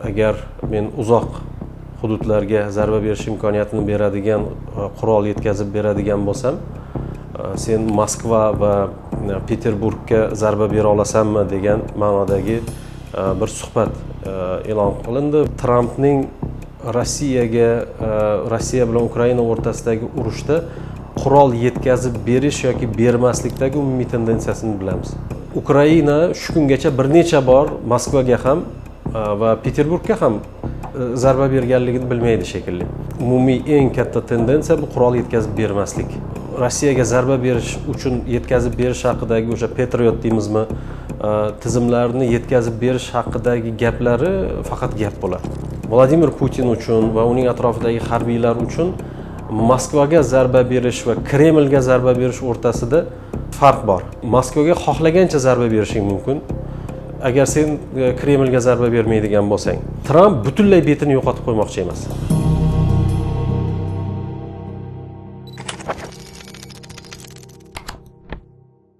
agar men uzoq hududlarga zarba berish imkoniyatini beradigan qurol yetkazib beradigan bo'lsam, sen Moskva va Peterburgga zarba bera olasanmi degan ma'nodagi bir suhbat e'lon qilindi. Trampning Rossiya bilan Ukraina o'rtasidagi urushda qurol yetkazib berish yoki bermaslikdagi umumiy tendensiyasini bilamiz. Ukraina shu kungacha bir necha bor Moskvaga ham va Peterburgga ham zarba berganligini bilmaydi shekilli. Umumiy eng katta tendensiya bu qurol yetkazib bermaslik. Rossiyaga zarba berish uchun yetkazib berish haqidagi o'sha Patriot deymizmi, tizimlarni yetkazib berish haqidagi gaplari faqat gap bo'ladi. Vladimir Putin uchun va uning atrofidagi harbiylar uchun Moskvaga zarba berish va Kremlga zarba berish o'rtasida farq bor. Moskvaga xohlagancha zarba berishing mumkin, agar sen Kremlga zarba bermaydigan bo'lsang. Tramp butunlay betini yo'qotib qo'ymoqchi emas.